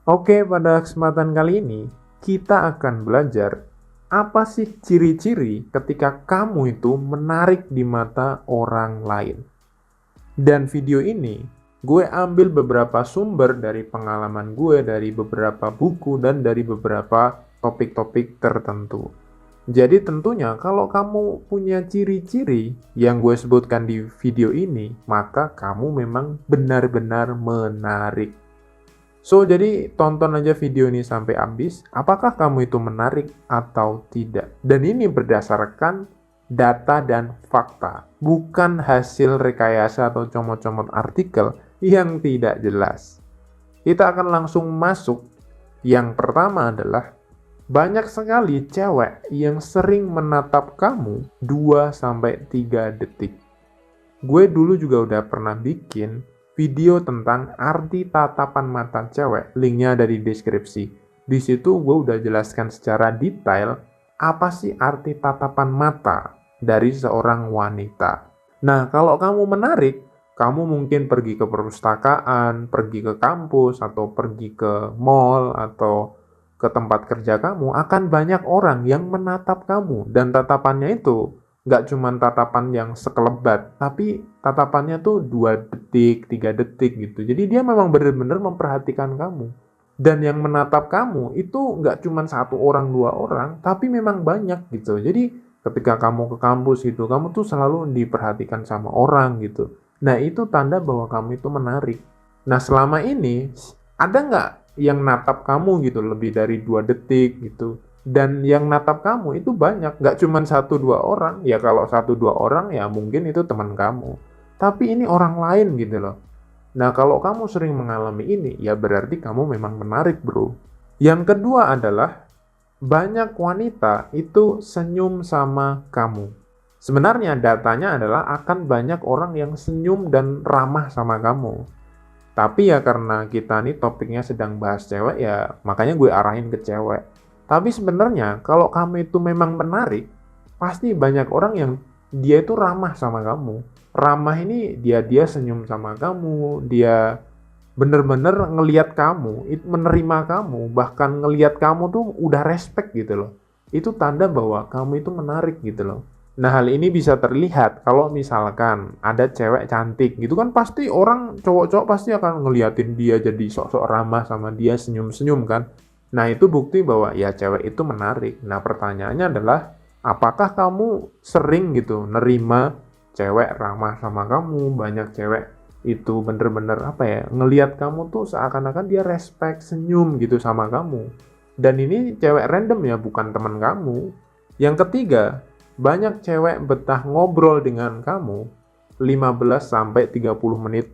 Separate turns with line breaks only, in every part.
Oke, pada kesempatan kali ini kita akan belajar apa sih ciri-ciri ketika kamu itu menarik di mata orang lain. Dan video ini gue ambil beberapa sumber dari pengalaman gue, dari beberapa buku, dan dari beberapa topik-topik tertentu. Jadi tentunya kalau kamu punya ciri-ciri yang gue sebutkan di video ini, maka kamu memang benar-benar menarik. So, jadi tonton aja video ini sampai habis. Apakah kamu itu menarik atau tidak? Dan ini berdasarkan data dan fakta, bukan hasil rekayasa atau comot-comot artikel yang tidak jelas. Kita akan langsung masuk. Yang pertama adalah banyak sekali cewek yang sering menatap kamu 2-3 detik. Gue dulu juga udah pernah bikin video tentang arti tatapan mata cewek, linknya ada di deskripsi. Di situ gue udah jelaskan secara detail apa sih arti tatapan mata dari seorang wanita. Nah, kalau kamu menarik, kamu mungkin pergi ke perpustakaan, pergi ke kampus, atau pergi ke mall, atau ke tempat kerja kamu, akan banyak orang yang menatap kamu. Dan tatapannya itu nggak cuma tatapan yang sekelebat, tapi tatapannya tuh 2 detik, 3 detik gitu. Jadi dia memang benar-benar memperhatikan kamu. Dan yang menatap kamu itu nggak cuma satu orang, dua orang, tapi memang banyak gitu. Jadi ketika kamu ke kampus gitu, kamu tuh selalu diperhatikan sama orang gitu. Nah, itu tanda bahwa kamu itu menarik. Nah, selama ini ada nggak yang natap kamu gitu lebih dari 2 detik gitu? Dan yang natap kamu itu banyak, nggak cuma satu dua orang. Ya kalau satu dua orang ya mungkin itu teman kamu. Tapi ini orang lain gitu loh. Nah, kalau kamu sering mengalami ini, ya berarti kamu memang menarik, bro. Yang kedua adalah banyak wanita itu senyum sama kamu. Sebenarnya datanya adalah akan banyak orang yang senyum dan ramah sama kamu. Tapi ya karena kita nih topiknya sedang bahas cewek ya, makanya gue arahin ke cewek. Tapi sebenarnya kalau kamu itu memang menarik, pasti banyak orang yang dia itu ramah sama kamu. Ramah ini dia senyum sama kamu, dia bener-bener ngelihat kamu, menerima kamu, bahkan ngelihat kamu tuh udah respect gitu loh. Itu tanda bahwa kamu itu menarik gitu loh. Nah, hal ini bisa terlihat kalau misalkan ada cewek cantik gitu kan, pasti orang cowok-cowok pasti akan ngeliatin dia jadi sok-sok ramah sama dia, senyum-senyum kan. Nah, itu bukti bahwa ya cewek itu menarik. Nah, pertanyaannya adalah apakah kamu sering gitu nerima cewek ramah sama kamu, banyak cewek itu bener-bener apa ya, ngelihat kamu tuh seakan-akan dia respect, senyum gitu sama kamu. Dan ini cewek random ya, bukan teman kamu. Yang ketiga, banyak cewek betah ngobrol dengan kamu 15-30 menit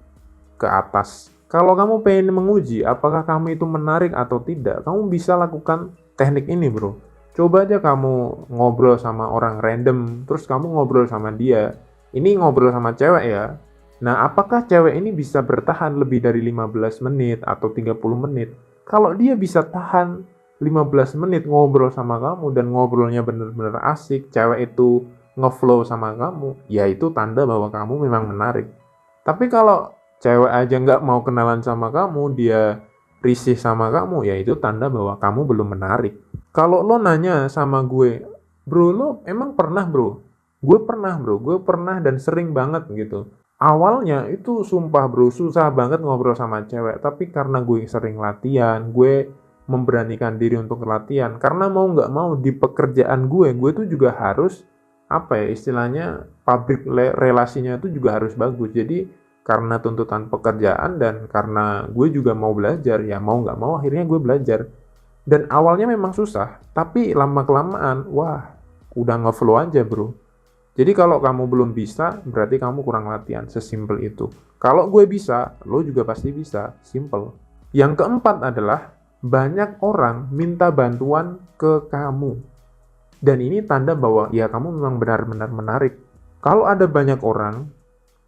ke atas. Kalau kamu pengen menguji apakah kamu itu menarik atau tidak, kamu bisa lakukan teknik ini, bro. Coba aja kamu ngobrol sama orang random, terus kamu ngobrol sama dia. Ini ngobrol sama cewek ya. Nah, apakah cewek ini bisa bertahan lebih dari 15 menit atau 30 menit? Kalau dia bisa tahan 15 menit ngobrol sama kamu dan ngobrolnya bener-bener asik, cewek itu ngeflow sama kamu, ya itu tanda bahwa kamu memang menarik. Tapi kalau cewek aja nggak mau kenalan sama kamu, dia risih sama kamu, ya itu tanda bahwa kamu belum menarik. Kalau lo nanya sama gue, bro lo emang pernah bro? Gue pernah dan sering banget gitu. Awalnya itu sumpah bro, susah banget ngobrol sama cewek. Tapi karena gue sering latihan, gue memberanikan diri untuk latihan. Karena mau nggak mau di pekerjaan gue tuh juga harus, apa ya istilahnya, public relasinya itu juga harus bagus. Jadi karena tuntutan pekerjaan dan karena gue juga mau belajar, ya mau nggak mau akhirnya gue belajar. Dan awalnya memang susah, tapi lama-kelamaan, wah, udah ngeflow aja bro. Jadi kalau kamu belum bisa, berarti kamu kurang latihan, sesimpel itu. Kalau gue bisa, lo juga pasti bisa, simple. Yang keempat adalah, banyak orang minta bantuan ke kamu. Dan ini tanda bahwa ya kamu memang benar-benar menarik. Kalau ada banyak orang,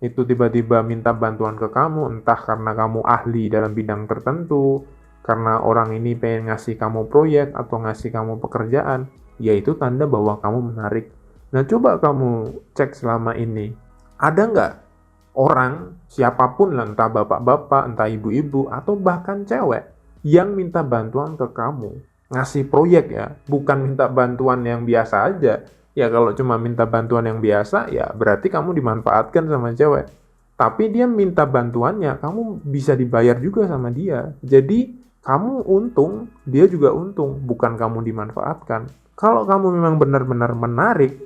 itu tiba-tiba minta bantuan ke kamu, entah karena kamu ahli dalam bidang tertentu, karena orang ini pengen ngasih kamu proyek atau ngasih kamu pekerjaan, ya itu tanda bahwa kamu menarik. Nah, coba kamu cek selama ini, ada nggak orang, siapapun lah, entah bapak-bapak, entah ibu-ibu, atau bahkan cewek, yang minta bantuan ke kamu, ngasih proyek ya, bukan minta bantuan yang biasa aja. Ya kalau cuma minta bantuan yang biasa, ya berarti kamu dimanfaatkan sama cewek. Tapi dia minta bantuannya, kamu bisa dibayar juga sama dia. Jadi kamu untung, dia juga untung, bukan kamu dimanfaatkan. Kalau kamu memang benar-benar menarik,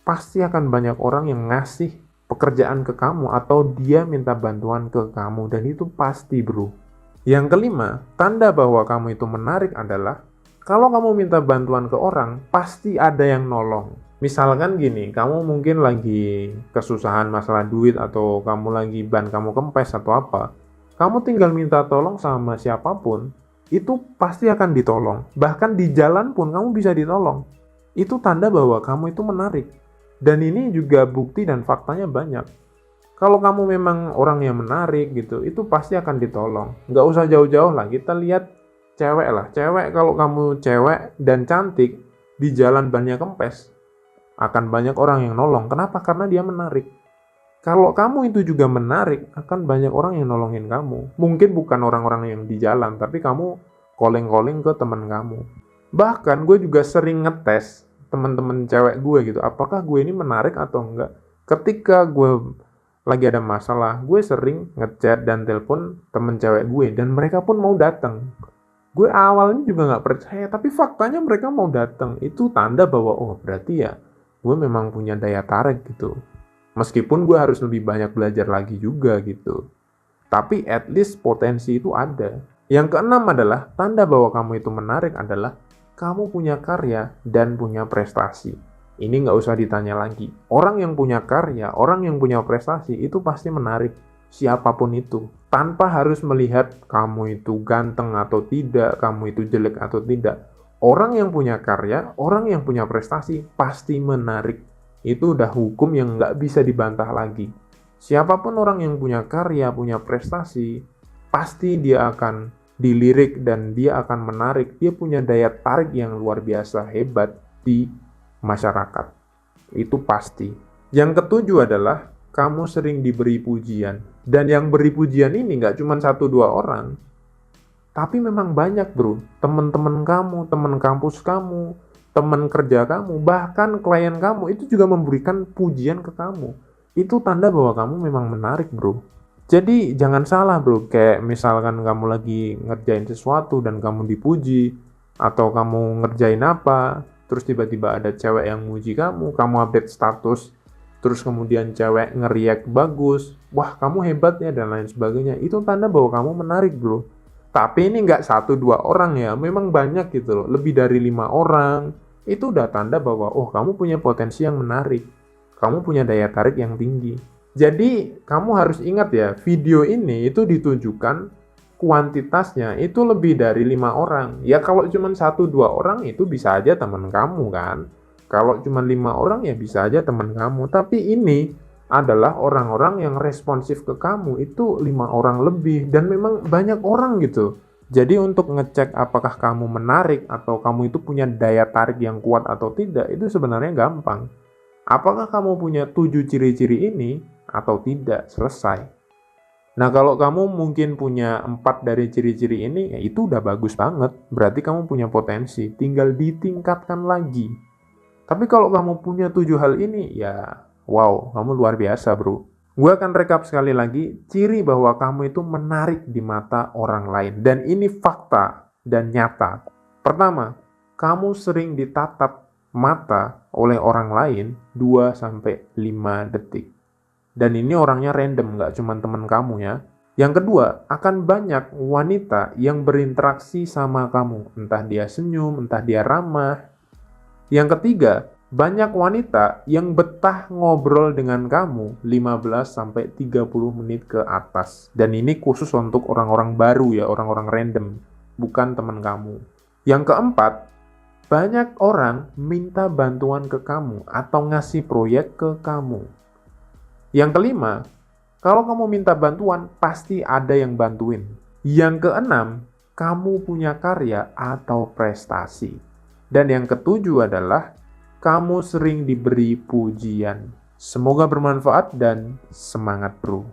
pasti akan banyak orang yang ngasih pekerjaan ke kamu atau dia minta bantuan ke kamu, dan itu pasti bro. Yang kelima, tanda bahwa kamu itu menarik adalah kalau kamu minta bantuan ke orang, pasti ada yang nolong. Misalkan gini, kamu mungkin lagi kesusahan masalah duit atau kamu lagi ban kamu kempes atau apa. Kamu tinggal minta tolong sama siapapun, itu pasti akan ditolong. Bahkan di jalan pun kamu bisa ditolong. Itu tanda bahwa kamu itu menarik. Dan ini juga bukti dan faktanya banyak. Kalau kamu memang orang yang menarik gitu, itu pasti akan ditolong. Nggak usah jauh-jauh lah, kita lihat cewek lah. Cewek, kalau kamu cewek dan cantik, di jalan bannya kempes, akan banyak orang yang nolong. Kenapa? Karena dia menarik. Kalau kamu itu juga menarik, akan banyak orang yang nolongin kamu. Mungkin bukan orang-orang yang di jalan, tapi kamu calling-calling ke teman kamu. Bahkan gue juga sering ngetes teman-teman cewek gue gitu, apakah gue ini menarik atau enggak. Ketika gue lagi ada masalah, gue sering ngechat dan telepon temen cewek gue, dan mereka pun mau datang. Gue awalnya juga nggak percaya, tapi faktanya mereka mau datang. Itu tanda bahwa oh berarti ya gue memang punya daya tarik gitu. Meskipun gue harus lebih banyak belajar lagi juga gitu. Tapi at least potensi itu ada. Yang keenam adalah tanda bahwa kamu itu menarik adalah kamu punya karya dan punya prestasi. Ini nggak usah ditanya lagi. Orang yang punya karya, orang yang punya prestasi itu pasti menarik. Siapapun itu. Tanpa harus melihat kamu itu ganteng atau tidak, kamu itu jelek atau tidak. Orang yang punya karya, orang yang punya prestasi pasti menarik. Itu udah hukum yang nggak bisa dibantah lagi. Siapapun orang yang punya karya, punya prestasi, pasti dia akan dilirik dan dia akan menarik. Dia punya daya tarik yang luar biasa hebat di masyarakat. Itu pasti. Yang ketujuh adalah kamu sering diberi pujian. Dan yang beri pujian ini nggak cuma 1-2 orang, tapi memang banyak bro. Teman-teman kamu, teman kampus kamu, teman kerja kamu, bahkan klien kamu itu juga memberikan pujian ke kamu. Itu tanda bahwa kamu memang menarik bro. Jadi jangan salah bro, kayak misalkan kamu lagi ngerjain sesuatu dan kamu dipuji, atau kamu ngerjain apa, terus tiba-tiba ada cewek yang muji kamu update status, terus kemudian cewek ngeriak bagus, wah kamu hebat ya dan lain sebagainya, itu tanda bahwa kamu menarik bro. Tapi ini nggak 1-2 orang ya, memang banyak gitu loh, lebih dari 5 orang, itu udah tanda bahwa oh kamu punya potensi yang menarik, kamu punya daya tarik yang tinggi. Jadi kamu harus ingat ya, video ini itu ditujukan kuantitasnya itu lebih dari 5 orang. Ya kalau cuma 1-2 orang itu bisa aja teman kamu kan. Kalau cuma 5 orang ya bisa aja teman kamu. Tapi ini adalah orang-orang yang responsif ke kamu itu 5 orang lebih, dan memang banyak orang gitu. Jadi untuk ngecek apakah kamu menarik atau kamu itu punya daya tarik yang kuat atau tidak, itu sebenarnya gampang. Apakah kamu punya 7 ciri-ciri ini atau tidak? Selesai. Nah, kalau kamu mungkin punya 4 dari ciri-ciri ini, ya itu udah bagus banget. Berarti kamu punya potensi, tinggal ditingkatkan lagi. Tapi kalau kamu punya 7 hal ini, ya wow, kamu luar biasa bro. Gue akan rekap sekali lagi, ciri bahwa kamu itu menarik di mata orang lain. Dan ini fakta dan nyata. Pertama, kamu sering ditatap mata oleh orang lain 2-5 detik. Dan ini orangnya random, nggak cuma teman kamu ya. Yang kedua, akan banyak wanita yang berinteraksi sama kamu. Entah dia senyum, entah dia ramah. Yang ketiga, banyak wanita yang betah ngobrol dengan kamu 15-30 menit ke atas. Dan ini khusus untuk orang-orang baru ya, orang-orang random, bukan teman kamu. Yang keempat, banyak orang minta bantuan ke kamu atau ngasih proyek ke kamu. Yang kelima, kalau kamu minta bantuan, pasti ada yang bantuin. Yang keenam, kamu punya karya atau prestasi. Dan yang ketujuh adalah, kamu sering diberi pujian. Semoga bermanfaat dan semangat bro.